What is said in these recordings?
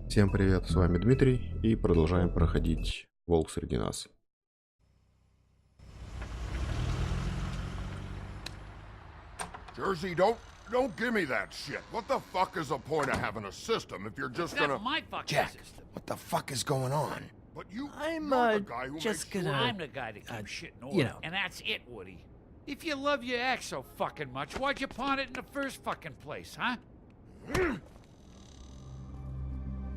Всем привет, с вами Дмитрий, и продолжаем проходить «Волк среди нас». Jersey, don't give me that shit. What the fuck is the point of having a system if you're just gonna... That's my fucking Jack, system. what the fuck is going on? But you're I'm the guy who just makes gonna. I'm the guy that keeps shit in order. you know. And that's it, Woody. If you love your ex so fucking much, why'd you pawn it in the first fucking place, huh?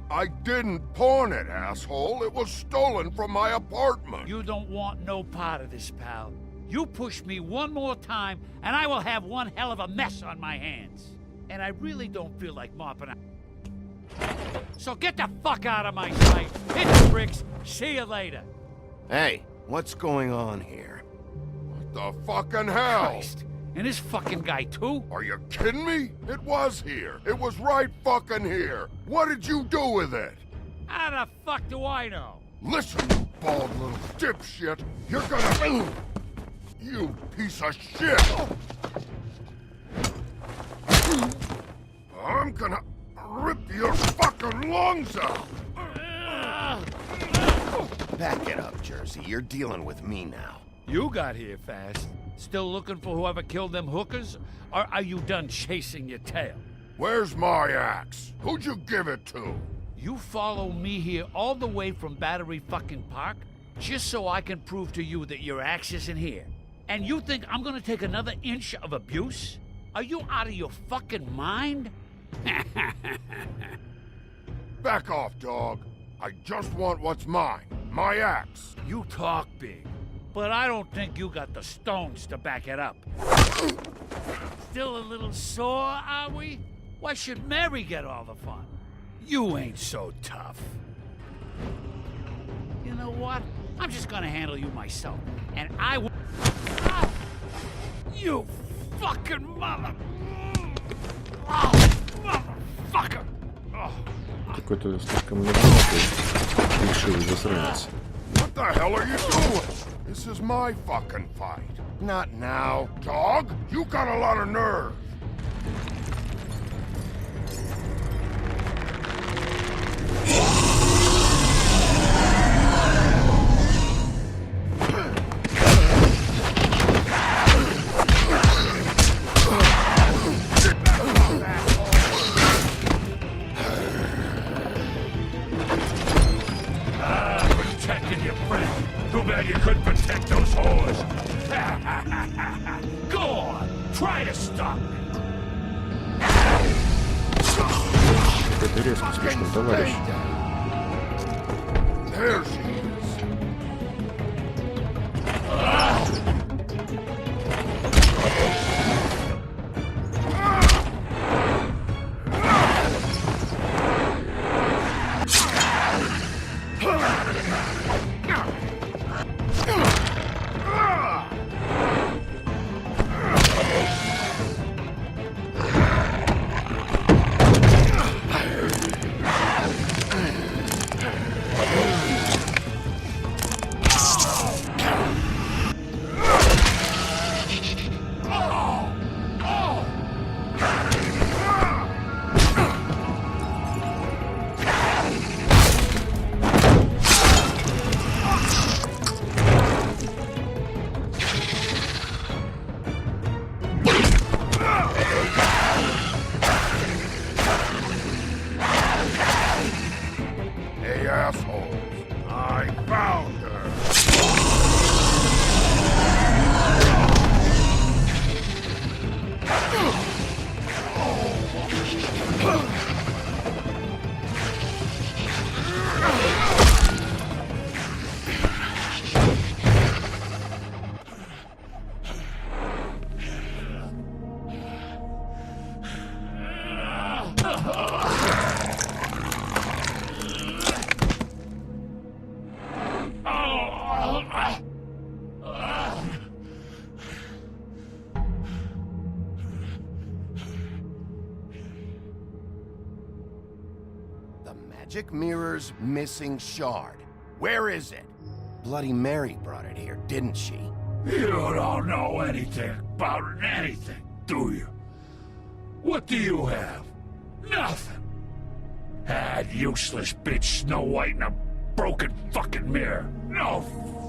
I didn't pawn it, asshole. It was stolen from my apartment. You don't want no part of this, pal. You push me one more time, and I will have one hell of a mess on my hands. And I really don't feel like mopping up. So get the fuck out of my sight. Hit the bricks. See you later. Hey, what's going on here? What the fucking hell? Christ. And this fucking guy, too? Are you kidding me? It was here. It was right fucking here. What did you do with it? How the fuck do I know? Listen, you bald little dipshit. You're gonna... You piece of shit! I'm gonna rip your fucking lungs out! Back it up, Jersey. You're dealing with me now. You got here fast. Still looking for whoever killed them hookers? Or are you done chasing your tail? Where's my axe? Who'd you give it to? You follow me here all the way from Battery fucking Park just so I can prove to you that your axe isn't here. And you think I'm gonna take another inch of abuse? Are you out of your fucking mind? Back off, dog. I just want what's mine. My axe. You talk big, but I don't think you got the stones to back it up. Still a little sore, are we? Why should Mary get all the fun? You ain't so tough. You know what? I'm just gonna handle you myself, and I will... Ah! You fucking mother... Oh, motherfucker! Oh. Какой-то слишком небогатый, решил засранец. What the hell are you doing? This is my fucking fight. Not now. Dog, you got a lot of nerve. Protecting your friend. Too bad you couldn't protect those whores. Go on, try to stop me. Это резко слишком, товарищ. There she is. Hey, assholes. I found her. The magic mirror's missing shard. Where is it? Bloody Mary brought it here, didn't she? You don't know anything about anything, do you? What do you have? Nothing. Ah, useless bitch Snow White in a broken fucking mirror. No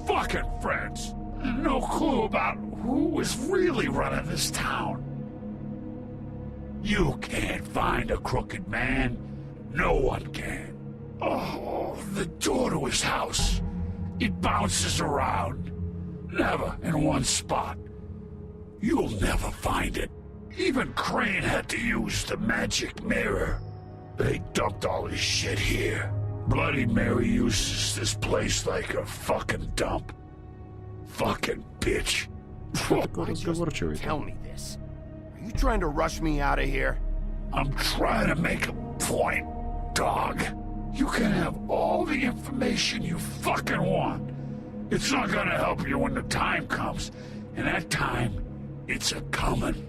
fucking friends. No clue about who was really running this town. You can't find a crooked man. No one can. Oh, the door to his house. It bounces around. Never in one spot. You'll never find it. Even Crane had to use the magic mirror. They dumped all his shit here. Bloody Mary uses this place like a fucking dump. Fucking bitch. Разговорчивый. Tell me this. Are you trying to rush me out of here? I'm trying to make a point, dog. You can have all the information you fucking want. It's not gonna help you when the time comes. And that time, it's a-comin'.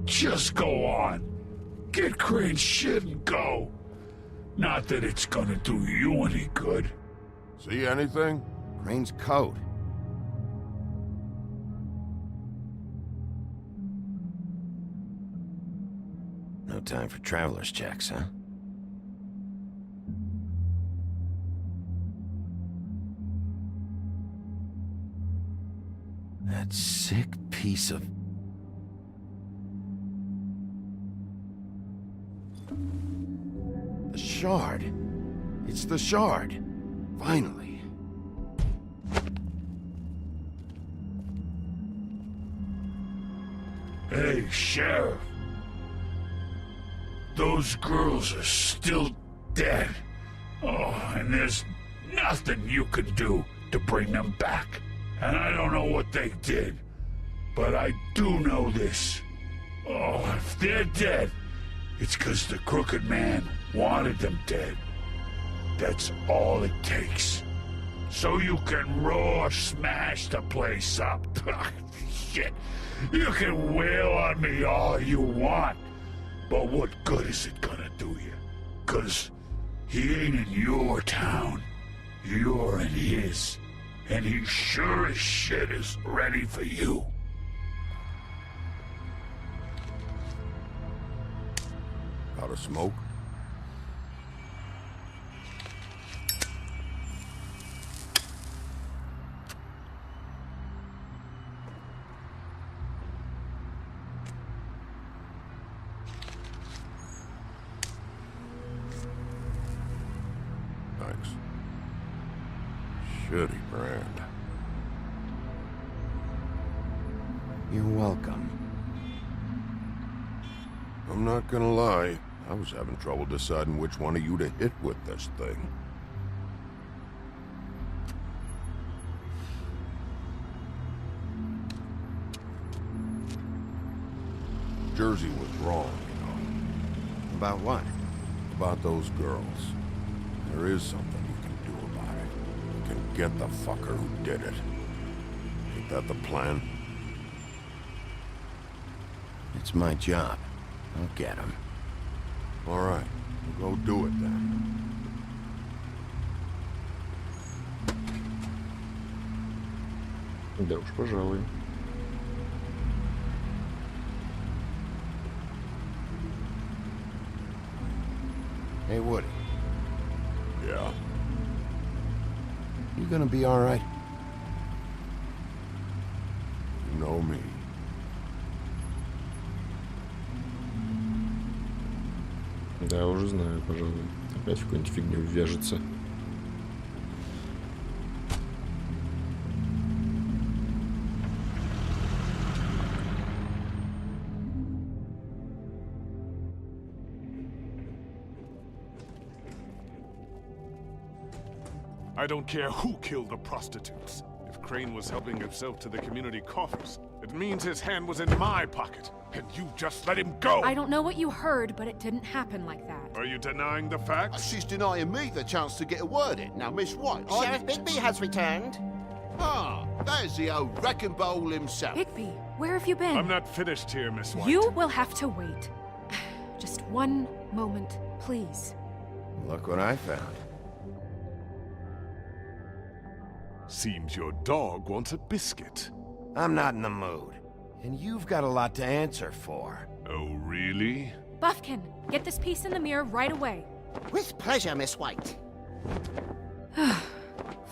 Just go on. Get Crane's shit and go. Not that it's gonna do you any good. See anything? Crane's coat. No time for traveler's checks, huh? That sick piece of... The shard. It's the shard. Finally. Hey, Sheriff. Those girls are still dead. Oh, and there's nothing you can do to bring them back. And I don't know what they did, but I do know this. Oh, if they're dead, it's 'cause the crooked man wanted them dead. That's all it takes. So you can roar smash the place up. Shit, you can wail on me all you want, but what good is it gonna do you? 'Cause he ain't in your town, you're in his. And he sure as shit is ready for you. Out of smoke? Thanks. Shitty brand. You're welcome. I'm not gonna lie, I was having trouble deciding which one of you to hit with this thing. Jersey was wrong, you know. About what? About those girls. There is something you can do about it. You can get the fucker who did it. Ain't that the plan? It's my job. I'll get him. All right, we'll go do it then. Да уж, пожалуй. Hey, Woody. Yeah. You gonna be all right? You know me. Да, уже знаю, пожалуй. Опять в какую-нибудь фигню ввяжется. I don't care who killed the prostitutes. If Crane was helping himself to the community coffers, it means his hand was in my pocket, and you just let him go! I don't know what you heard, but it didn't happen like that. Are you denying the facts? She's denying me the chance to get a word in. Now, Miss White, Sheriff Bigby has returned. Ah, there's the old wrecking bowl himself. Bigby, where have you been? I'm not finished here, Miss White. You will have to wait. Just one moment, please. Look what I found. Seems your dog wants a biscuit. I'm not in the mood. And you've got a lot to answer for. Oh, really? Buffkin, get this piece in the mirror right away. With pleasure, Miss White.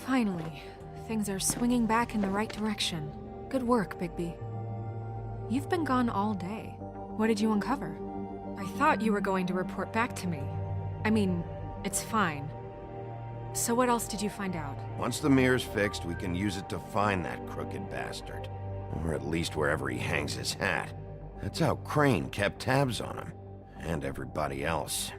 Finally, things are swinging back in the right direction. Good work, Bigby. You've been gone all day. What did you uncover? I thought you were going to report back to me. I mean, it's fine. So what else did you find out? Once the mirror's fixed, we can use it to find that crooked bastard. Or at least wherever he hangs his hat. That's how Crane kept tabs on him. And everybody else.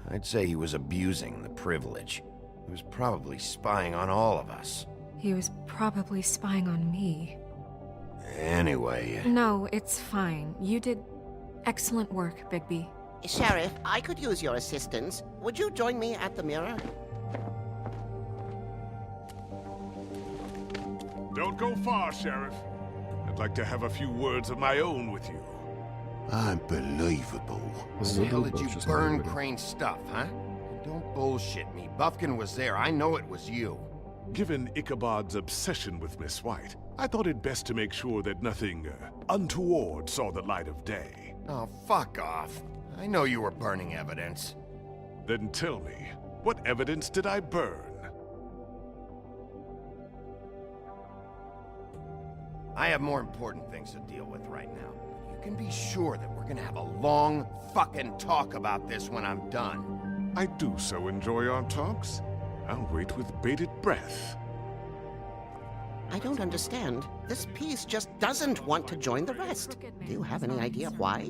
I'd say he was abusing the privilege. He was probably spying on all of us. He was probably spying on me. Anyway... No, it's fine. You did excellent work, Bigby. Sheriff, I could use your assistance. Would you join me at the mirror? Don't go far, Sheriff. I'd like to have a few words of my own with you. Unbelievable. How the hell did you burn Crane's stuff, huh? Don't bullshit me. Buffkin was there. I know it was you. Given Ichabod's obsession with Miss White, I thought it best to make sure that nothing untoward saw the light of day. Oh, fuck off. I know you were burning evidence. Then tell me, what evidence did I burn? I have more important things to deal with right now. You can be sure that we're gonna have a long fucking talk about this when I'm done. I do so enjoy our talks. I'll wait with bated breath. I don't understand. This piece just doesn't want to join the rest. Do you have any idea why?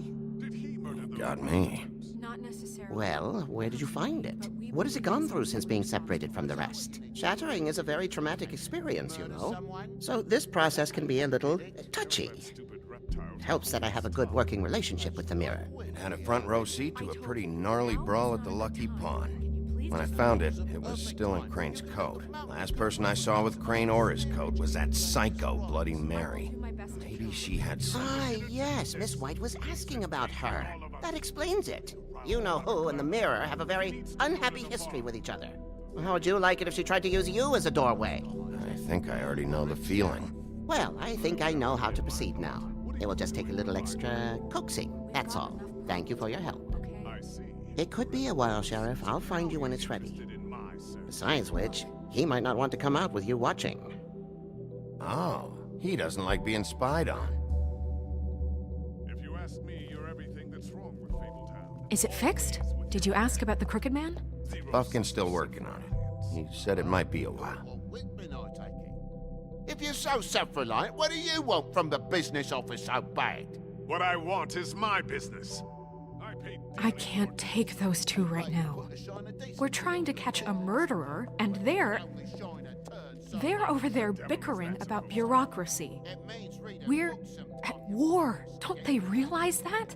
Got me. Not necessarily. Well, where did you find it? What has it gone through since being separated from the rest? Shattering is a very traumatic experience, you know. So this process can be a little touchy. It helps that I have a good working relationship with the mirror. It had a front row seat to a pretty gnarly brawl at the Lucky Pawn. When I found it, it was still in Crane's coat. Last person I saw with Crane or his coat was that psycho Bloody Mary. Maybe she had some... Ah, yes, Miss White was asking about her. That explains it. You know who and the mirror have a very unhappy history with each other. How would you like it if she tried to use you as a doorway? I think I already know the feeling. Well, I think I know how to proceed now. It will just take a little extra coaxing, that's all. Thank you for your help. It could be a while, Sheriff. I'll find you when it's ready. Besides which, he might not want to come out with you watching. Oh, he doesn't like being spied on. If you ask me, you're everything that's wrong with Fabletown. Is it fixed? Did you ask about the Crooked Man? Buffkin's still working on it. He said it might be a while. If you're so self-reliant, what do you want from the business office so bad? What I want is my business. I can't take those two right now. We're trying to catch a murderer, and they're over there bickering about bureaucracy. We're at war. Don't they realize that?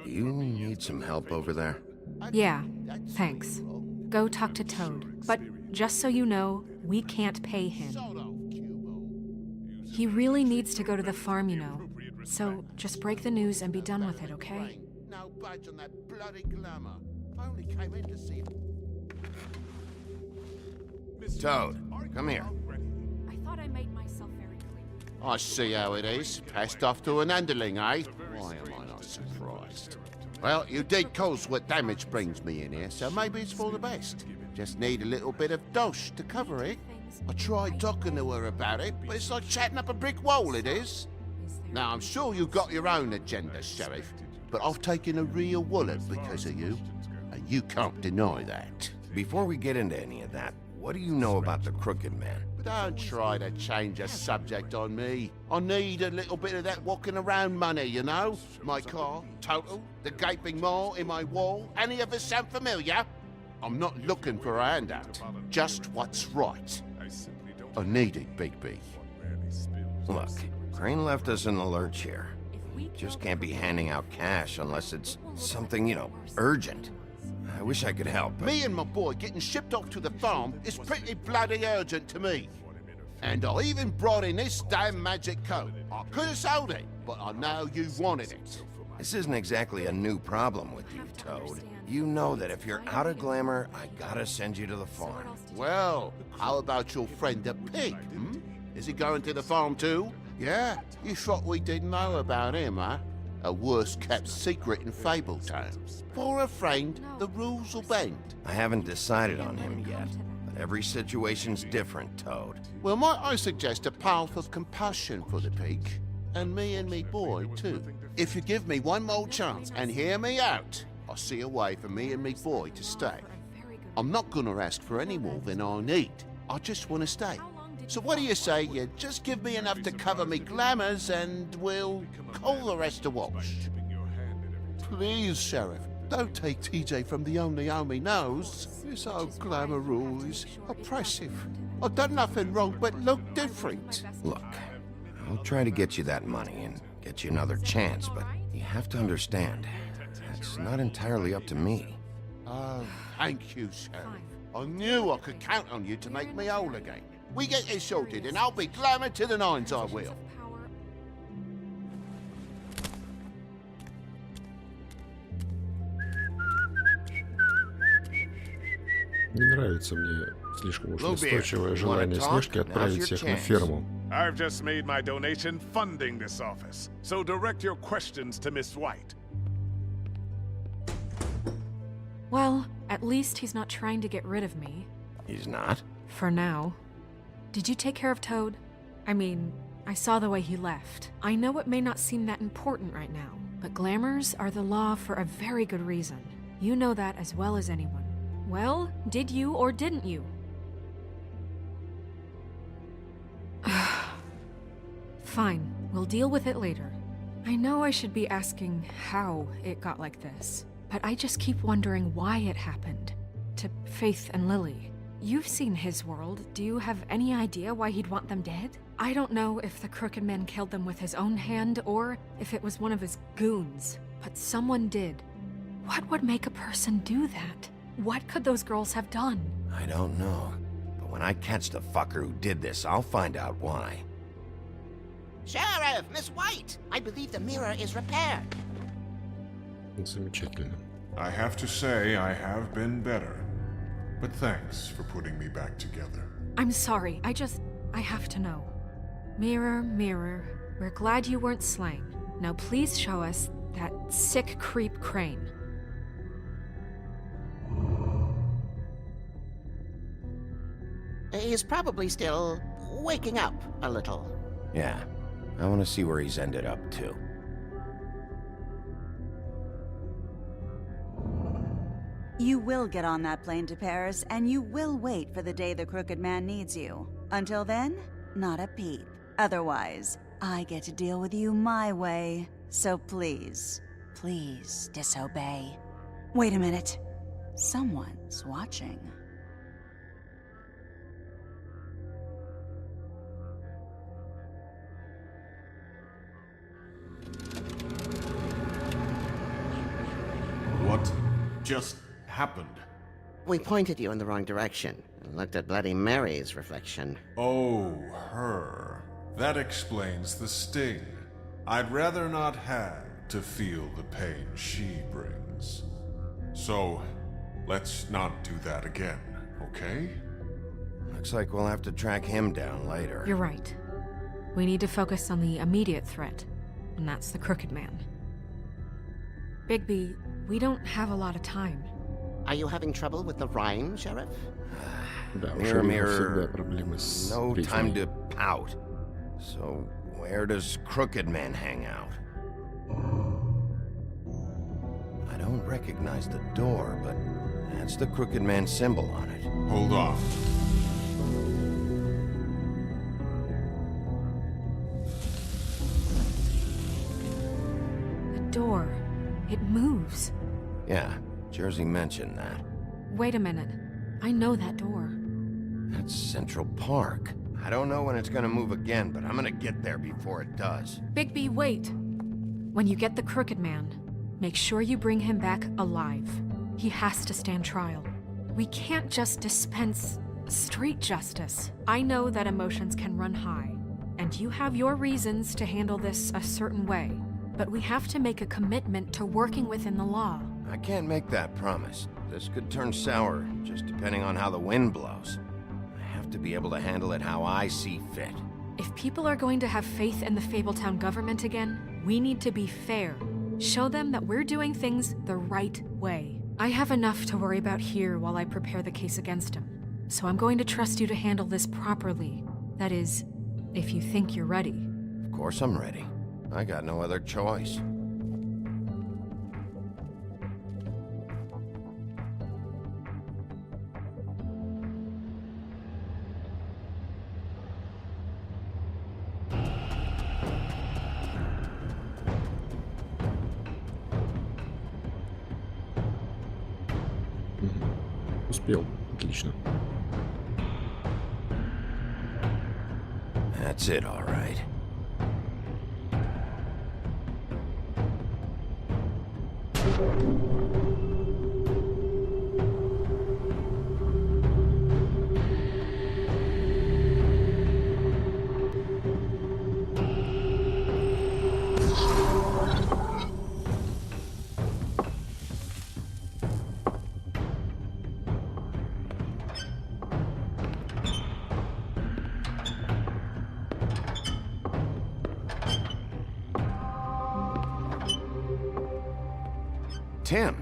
Do you need some help over there? Yeah, thanks. Go talk to Toad. But just so you know, we can't pay him. He really needs to go to the farm, you know. So just break the news and be done with it, okay? No budge on that bloody glamour. I only came in to see him. Toad, come here. I thought I made myself very clear. I see how it is. Passed off to an underling, eh? Why am I not surprised? Well, you did cause what damage brings me in here, so maybe it's for the best. Just need a little bit of dosh to cover it. I tried talking to her about it, but it's like chatting up a brick wall, it is. Now, I'm sure you've got your own agenda, Sheriff, but I've taken a real wallet because of you, and you can't deny that. Before we get into any of that, what do you know about the Crooked Man? Don't try to change the subject on me. I need a little bit of that walking around money, you know? My car, total, the gaping maw in my wall. Any of us sound familiar? I'm not looking for a handout, just what's right. I need it, Bigby. Look, Crane left us in the lurch here. Just can't be handing out cash unless it's something, you know, urgent. I wish I could help, but... Me and my boy getting shipped off to the farm is pretty bloody urgent to me. And I even brought in this damn magic coat. I could have sold it, but I know you wanted it. This isn't exactly a new problem with you, Toad. You know that if you're out of glamour, I gotta send you to the farm. Well, how about your friend the pig, hmm? Is he going to the farm too? Yeah? You thought we didn't know about him, huh? A worst-kept secret in Fabletown. For a friend, the rules will bend. I haven't decided on him yet, but every situation's different, Toad. Well, might I suggest a path of compassion for the pig? And me boy, too. If you give me one more chance and hear me out, I'll see a way for me and me boy to stay. I'm not gonna ask for any more than I need. I just want to stay. So what do you say you just give me enough to cover me glamours and we'll call the rest a wash? Please, Sheriff, don't take TJ from the only home he knows. This old glamour rule is oppressive. I've done nothing wrong but look different. Look, I'll try to get you that money and get you another chance, but you have to understand, that's not entirely up to me. Oh, thank you, Sheriff. I knew I could count on you to make me whole again. We get this sorted and I'll be glamour to the nines, I will. Не нравится мне слишком уж настойчивое желание Снежки отправить всех на ферму. I've just made my donation funding this office, so direct your questions to Miss White. Well, at least he's not trying to get rid of me. He's not? For now. Did you take care of Toad? I mean, I saw the way he left. I know it may not seem that important right now, but glamours are the law for a very good reason. You know that as well as anyone. Well, did you or didn't you? Fine, we'll deal with it later. I know I should be asking how it got like this, but I just keep wondering why it happened. To Faith and Lily. You've seen his world. Do you have any idea why he'd want them dead? I don't know if the Crooked Man killed them with his own hand or if it was one of his goons, but someone did. What would make a person do that? What could those girls have done? I don't know. But when I catch the fucker who did this, I'll find out why. Sheriff, Miss White! I believe the mirror is repaired. Замечательно. I have to say I have been better. But thanks for putting me back together. I'm sorry, I have to know. Mirror, mirror, we're glad you weren't slain. Now please show us that sick creep Crane. He's probably still waking up a little. Yeah, I want to see where he's ended up, too. You will get on that plane to Paris, and you will wait for the day the Crooked Man needs you. Until then, not a peep. Otherwise, I get to deal with you my way. So please, please disobey. Wait a minute. Someone's watching. What just happened? We pointed you in the wrong direction and looked at Bloody Mary's reflection. Oh, her. That explains the sting. I'd rather not have to feel the pain she brings. So, let's not do that again, okay? Looks like we'll have to track him down later. You're right. We need to focus on the immediate threat, and that's the Crooked Man. Bigby, we don't have a lot of time. Are you having trouble with the rhyme, Sheriff? Да, у Mirror, Шерифа всегда mirror, проблемы с no ритмом. time to pout. So, where does Crooked Man hang out? I don't recognize the door, but that's the Crooked Man symbol on it. Hold on. The door. It moves. Yeah, Jersey mentioned that. Wait a minute. I know that door. That's Central Park. I don't know when it's gonna move again, but I'm gonna get there before it does. Bigby, wait. When you get the Crooked Man, make sure you bring him back alive. He has to stand trial. We can't just dispense street justice. I know that emotions can run high, and you have your reasons to handle this a certain way, but we have to make a commitment to working within the law. I can't make that promise. This could turn sour, just depending on how the wind blows. I have to be able to handle it how I see fit. If people are going to have faith in the Fabletown government again, we need to be fair. Show them that we're doing things the right way. I have enough to worry about here while I prepare the case against him. So I'm going to trust you to handle this properly. That is, if you think you're ready. Of course I'm ready. I got no other choice. Успел. Отлично. That's it, all right. Tim,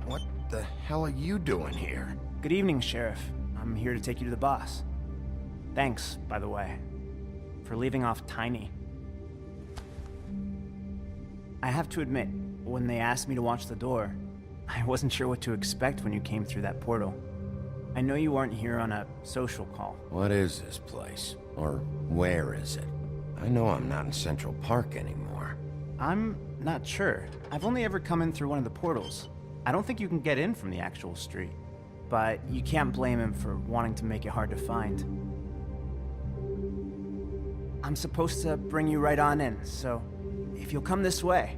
what the hell are you doing here? Good evening, Sheriff. I'm here to take you to the boss. Thanks, by the way, for leaving off Tiny. I have to admit, when they asked me to watch the door, I wasn't sure what to expect when you came through that portal. I know you weren't here on a social call. What is this place? Or where is it? I know I'm not in Central Park anymore. I'm not sure. I've only ever come in through one of the portals. I don't think you can get in from the actual street. But you can't blame him for wanting to make it hard to find. I'm supposed to bring you right on in, so if you'll come this way.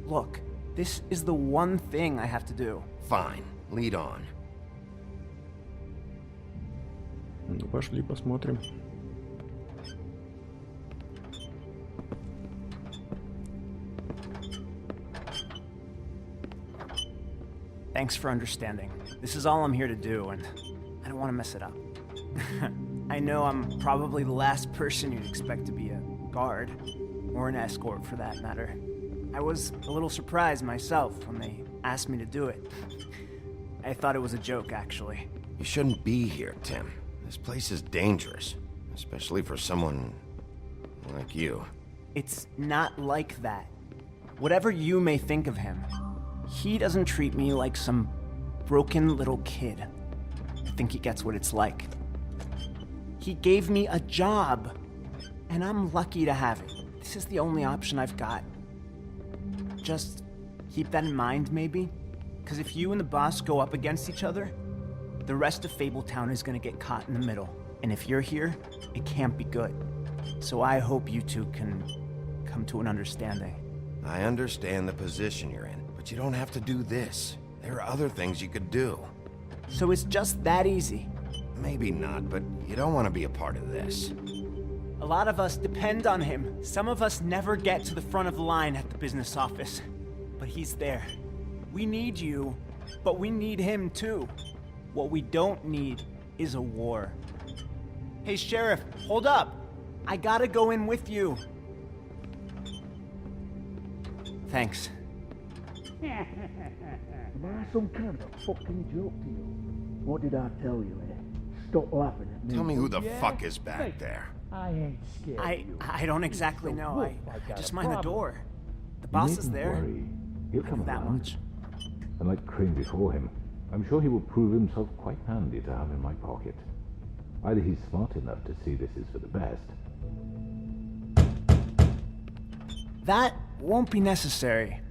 Look, this is the one thing I have to do. Fine, lead on. Ну, пошли посмотрим. Thanks for understanding. This is all I'm here to do, and I don't want to mess it up. I know I'm probably the last person you'd expect to be a guard, or an escort for that matter. I was a little surprised myself when they asked me to do it. I thought it was a joke, actually. You shouldn't be here, Tim. This place is dangerous, especially for someone like you. It's not like that. Whatever you may think of him, he doesn't treat me like some broken little kid. I think he gets what it's like. He gave me a job, and I'm lucky to have it. This is the only option I've got. Just keep that in mind, maybe? Because if you and the boss go up against each other, the rest of Fabletown is gonna get caught in the middle. And if you're here, it can't be good. So I hope you two can come to an understanding. I understand the position you're in, but you don't have to do this. There are other things you could do. So it's just that easy. Maybe not, but you don't want to be a part of this. A lot of us depend on him. Some of us never get to the front of the line at the business office. But he's there. We need you, but we need him too. What we don't need is a war. Hey, Sheriff, hold up. I gotta go in with you. Thanks. Am I some kind of a fucking joke to you? What did I tell you, eh? Stop laughing at me. Tell me who the fuck is back there. I ain't scared. I don't exactly know. I just mind the door. The boss is there. Worry. He'll I come know that around. much. And like Crane before him, I'm sure he will prove himself quite handy to have in my pocket. Either he's smart enough to see this is for the best. That won't be necessary.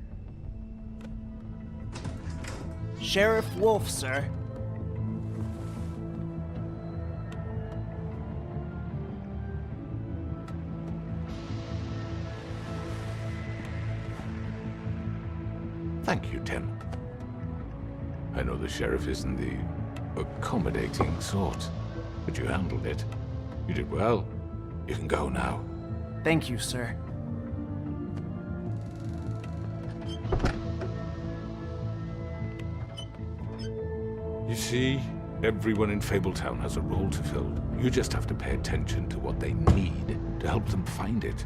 Sheriff Wolf, sir. Thank you, Tim. I know the sheriff isn't the accommodating sort, but you handled it. You did well. You can go now. Thank you, sir. You see, everyone in Fabletown has a role to fill. You just have to pay attention to what they need to help them find it.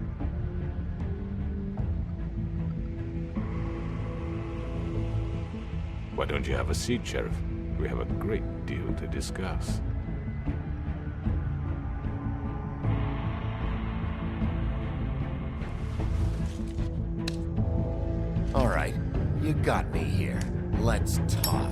Why don't you have a seat, Sheriff? We have a great deal to discuss. All right, you got me here. Let's talk.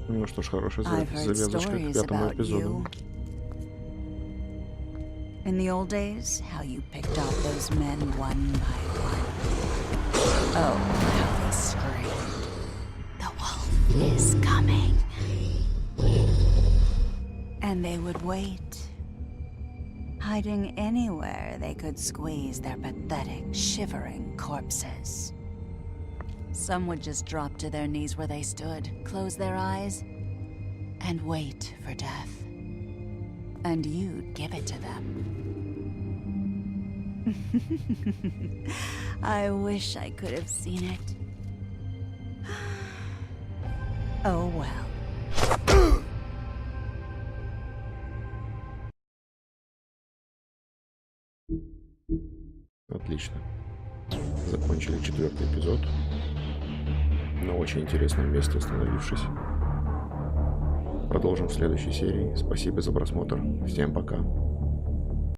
Ну что ж, хорошая I've heard завязочка к stories пятому about эпизоду. you. In the old days, how you picked off those men one by one. Oh, how they screamed. The wolf is coming. And they would wait, hiding anywhere they could squeeze their pathetic, shivering corpses. Some would just drop to their knees where they stood, close their eyes, and wait for death. And you'd give it to them. I wish I could have seen it. Oh well. Отлично. Закончили 4-й эпизод. На очень интересном месте остановившись. Продолжим в следующей серии. Спасибо за просмотр. Всем пока.